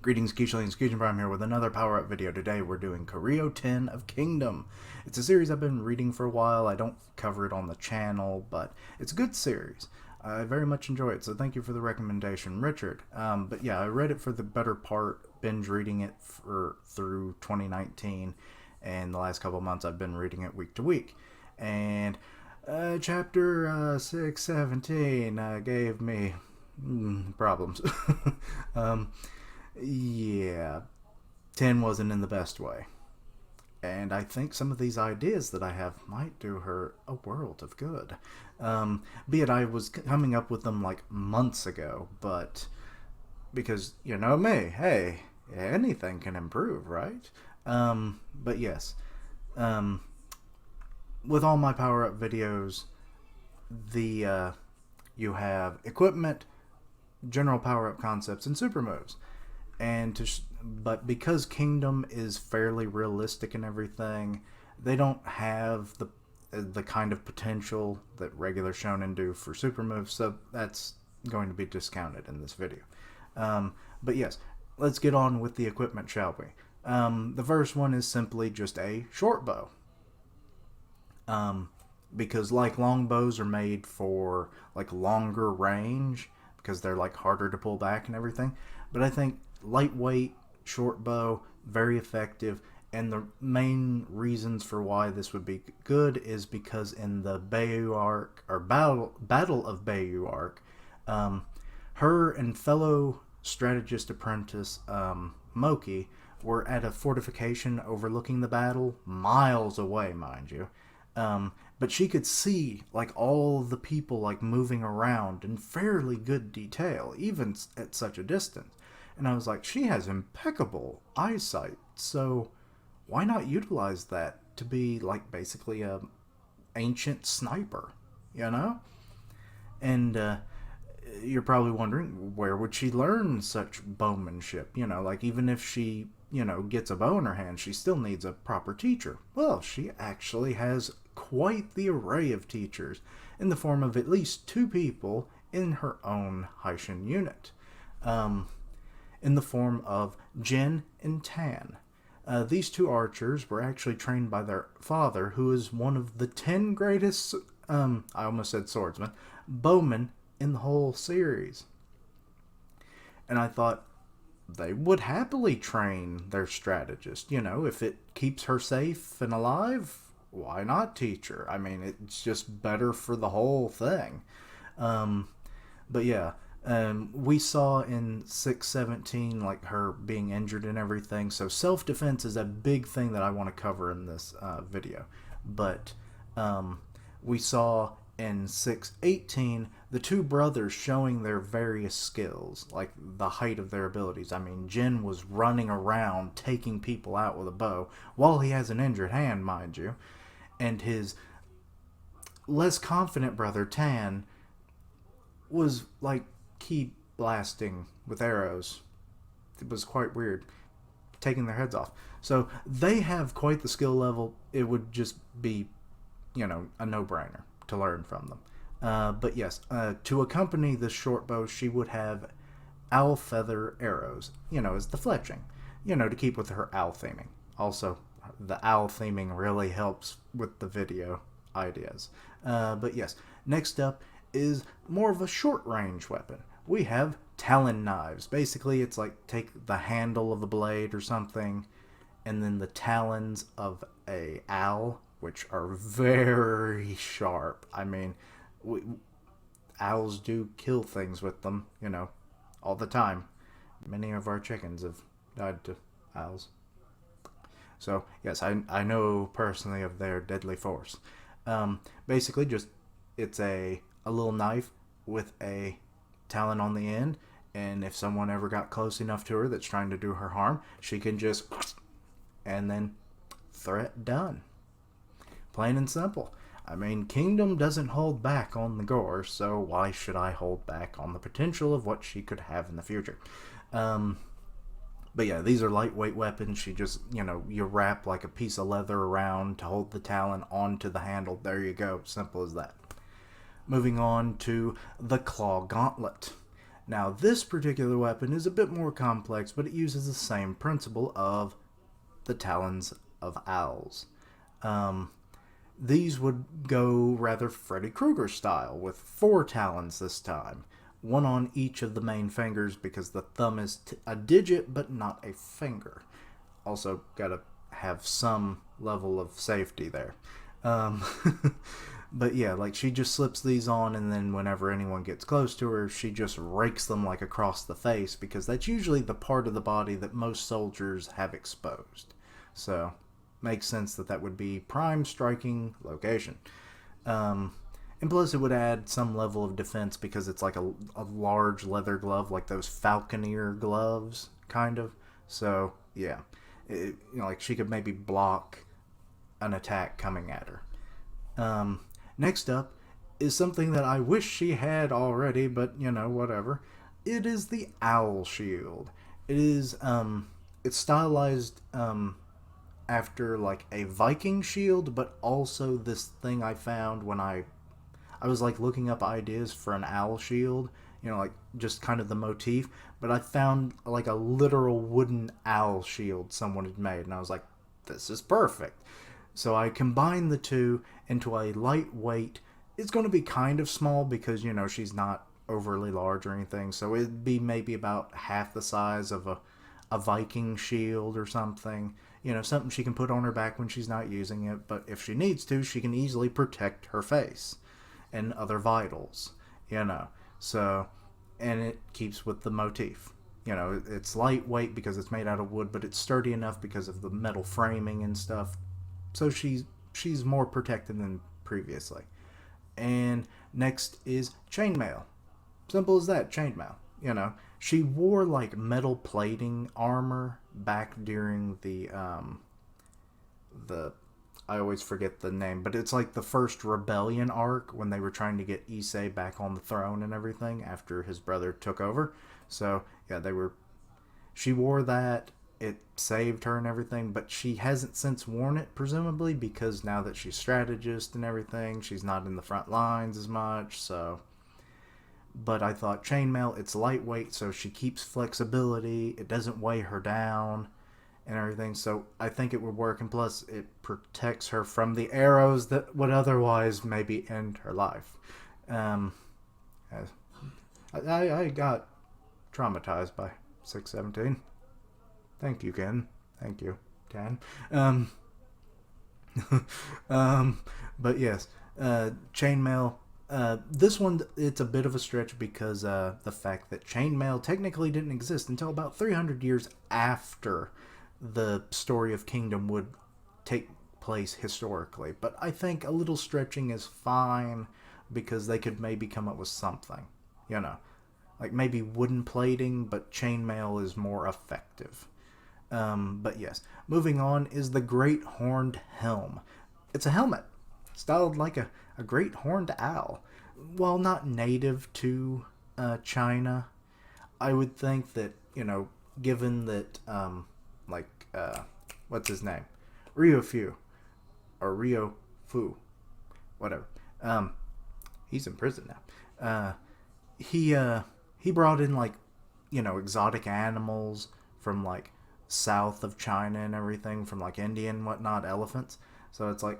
Greetings, Keishlings, Keishan Prime here with another Power Up video. Today we're doing Korea 10 of Kingdom. It's a series I've been reading for a while. I don't cover it on the channel, but it's a good series. I very much enjoy it, so thank you for the recommendation, Richard. But yeah, I read it for the better part, binge reading it through 2019, and the last couple of months I've been reading it week to week. And chapter 617 gave me problems. Yeah, 10 wasn't in the best way. And I think some of these ideas that I have might do her a world of good. Be it I was coming up with them like months ago, but because, you know me, hey, anything can improve, right? But yes, with all my power-up videos, you have equipment, general power-up concepts, and super moves. But because Kingdom is fairly realistic and everything, they don't have the kind of potential that regular shonen do for super moves, so that's going to be discounted in this video. But yes, let's get on with the equipment, shall we? The first one is simply just a short bow. Because like long bows are made for like longer range, because they're like harder to pull back and everything. But I think lightweight, short bow, very effective, and the main reasons for why this would be good is because in the Bayu arc, or Battle of Bayu arc, her and fellow strategist apprentice Moki were at a fortification overlooking the battle, miles away, mind you. But she could see like all the people like moving around in fairly good detail, even at such a distance. And I was like, she has impeccable eyesight, so why not utilize that to be like basically a ancient sniper, you know? And you're probably wondering, where would she learn such bowmanship? You know, like even if she, you know, gets a bow in her hand, she still needs a proper teacher. Well, she actually has quite the array of teachers in the form of at least 2 people in her own Haishin unit. In the form of Jin and Tan. These 2 archers were actually trained by their father, who is one of the 10 greatest, I almost said swordsmen, bowmen in the whole series. And I thought they would happily train their strategist. You know, if it keeps her safe and alive, why not teach her? I mean, it's just better for the whole thing. But yeah. We saw in 617 like her being injured and everything, so self-defense is a big thing that I want to cover in this video. But we saw in 618 the 2 brothers showing their various skills, like the height of their abilities. I mean, Jin was running around taking people out with a bow while he has an injured hand, mind you, and his less confident brother Tan was like keep blasting with arrows. It was quite weird, taking their heads off. So they have quite the skill level. It would just be, you know, a no-brainer to learn from them. But yes, to accompany this short bow, she would have owl feather arrows, you know, as the fletching, you know, to keep with her owl theming. Also, the owl theming really helps with the video ideas. But yes, next up is more of a short-range weapon. We have talon knives. Basically, it's like take the handle of the blade or something, and then the talons of a owl, which are very sharp. I mean, owls do kill things with them, you know, all the time. Many of our chickens have died to owls. So, yes, I know personally of their deadly force. Basically, just it's a little knife with a talon on the end, and if someone ever got close enough to her that's trying to do her harm, she can just and then threat done. Plain and simple. I mean, Kingdom doesn't hold back on the gore, so why should I hold back on the potential of what she could have in the future? But yeah, these are lightweight weapons. She just, you know, you wrap like a piece of leather around to hold the talon onto the handle. There you go. Simple as that. Moving on to the Claw Gauntlet. Now, this particular weapon is a bit more complex, but it uses the same principle of the talons of owls. Um, these would go rather Freddy Krueger style, with 4 talons this time. One on each of the main fingers because the thumb is a digit but not a finger. Also, gotta have some level of safety there. Um, but yeah, like she just slips these on, and then whenever anyone gets close to her, she just rakes them like across the face because that's usually the part of the body that most soldiers have exposed. So, makes sense that that would be prime striking location. Um, and plus, it would add some level of defense because it's like a large leather glove, like those falconer gloves, kind of. So, yeah. Like she could maybe block an attack coming at her. Um, Next up is something that I wish she had already, but whatever. It is the owl shield. It is it's stylized after like a Viking shield, but also this thing I found when I was like looking up ideas for an owl shield, like just kind of the motif, but I found like a literal wooden owl shield someone had made, and I was like, this is perfect. So I combined the two into a lightweight. It's going to be kind of small because she's not overly large or anything, so it'd be maybe about half the size of a Viking shield or something. Something she can put on her back when she's not using it, but if she needs to, she can easily protect her face and other vitals, So, and it keeps with the motif. It's lightweight because it's made out of wood, but it's sturdy enough because of the metal framing and stuff. So she's more protected than previously. And next is chainmail. Simple as that, chainmail. She wore like metal plating armor back during the I always forget the name, but it's like the first rebellion arc when they were trying to get Issei back on the throne and everything after his brother took over. So yeah, she wore that. It saved her and everything, but she hasn't since worn it, presumably because now that she's strategist and everything, she's not in the front lines as much. So, but I thought chainmail, it's lightweight, so she keeps flexibility. It doesn't weigh her down and everything. So I think it would work, and plus it protects her from the arrows that would otherwise maybe end her life. Um, I got traumatized by 617. Thank you, Ken. Thank you, Ken. But yes, chainmail. This one, it's a bit of a stretch because the fact that chainmail technically didn't exist until about 300 years after the story of Kingdom would take place historically. But I think a little stretching is fine because they could maybe come up with something, like maybe wooden plating, but chainmail is more effective. But yes, moving on is the Great Horned Helm. It's a helmet styled like a great horned owl. While not native to China, I would think that, given that, what's his name? Rio Fu. Or Rio Fu. Whatever. He's in prison now. He brought in, exotic animals from, south of China and everything, from, India and whatnot, elephants. So it's like,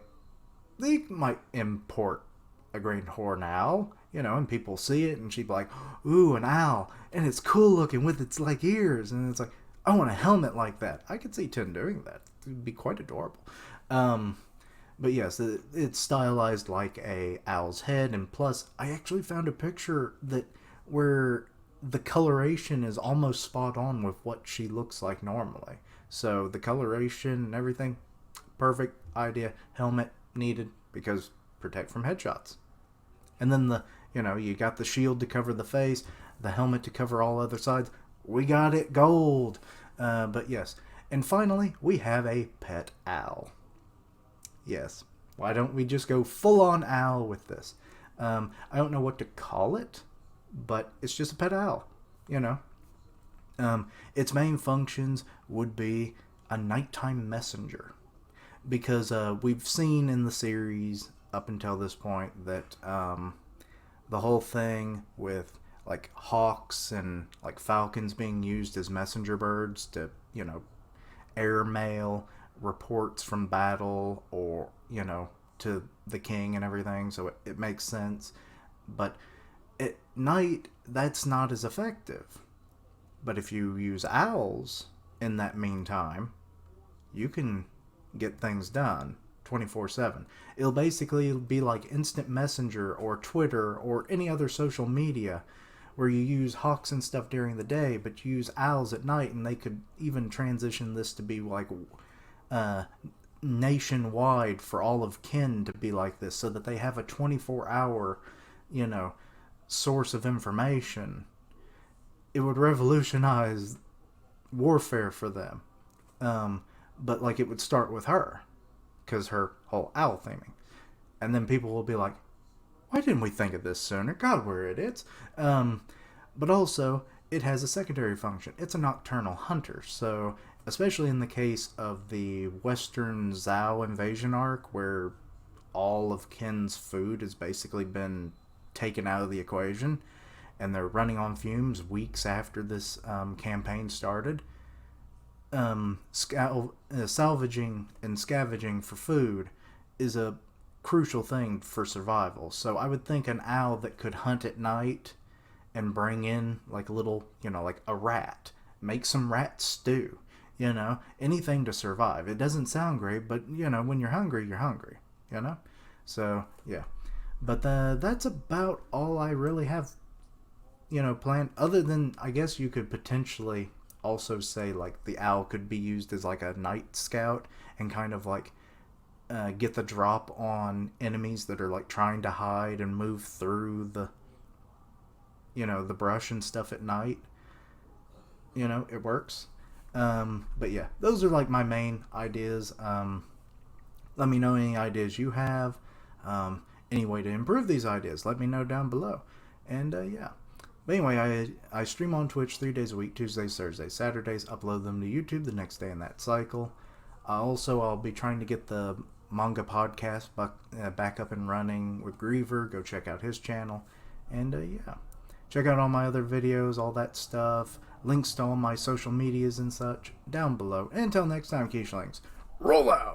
they might import a great horned owl, and people see it, and she'd be like, ooh, an owl, and it's cool looking with its, ears, and it's like, I want a helmet like that. I could see Tin doing that. It would be quite adorable. But yes, it's stylized like a owl's head, and plus, I actually found a picture where the coloration is almost spot on with what she looks like normally. So the coloration and everything, perfect idea. Helmet needed because protect from headshots. And then you got the shield to cover the face, the helmet to cover all other sides. We got it gold. But yes. And finally, we have a pet owl. Yes. Why don't we just go full on owl with this? I don't know what to call it, but it's just a pet owl, Its main functions would be a nighttime messenger. Because we've seen in the series up until this point that the whole thing with like hawks and like falcons being used as messenger birds to, airmail reports from battle, or, to the king and everything. So it makes sense. But at night, that's not as effective. But if you use owls in that meantime, you can get things done 24/7. It'll basically be like instant messenger or Twitter or any other social media where you use hawks and stuff during the day, but you use owls at night, and they could even transition this to be like uh, nationwide for all of kin to be like this, so that they have a 24-hour, you know, source of information. It would revolutionize warfare for them. But like it would start with her, because her whole owl theming, and then people will be like, "Why didn't we think of this sooner? God, we're idiots." But also, it has a secondary function. It's a nocturnal hunter, so especially in the case of the Western Zhao invasion arc, where all of Ken's food has basically been taken out of the equation, and they're running on fumes weeks after this campaign started. Salvaging and scavenging for food is a crucial thing for survival. So I would think an owl that could hunt at night and bring in like a little, like a rat, make some rat stew, anything to survive. It doesn't sound great, but when you're hungry, you're hungry, So yeah, but that's about all I really have, planned. Other than, I guess you could potentially also say like the owl could be used as like a night scout and kind of like get the drop on enemies that are like trying to hide and move through the the brush and stuff at night. It works. But yeah, those are like my main ideas. Let me know any ideas you have, any way to improve these ideas. Let me know down below. And yeah, but anyway, I stream on Twitch 3 days a week, Tuesdays, Thursdays, Saturdays, upload them to YouTube the next day in that cycle. I'll be trying to get the manga podcast back up and running with Griever. Go check out his channel. And yeah, check out all my other videos, all that stuff. Links to all my social medias and such down below. And until next time, Keishlings, roll out!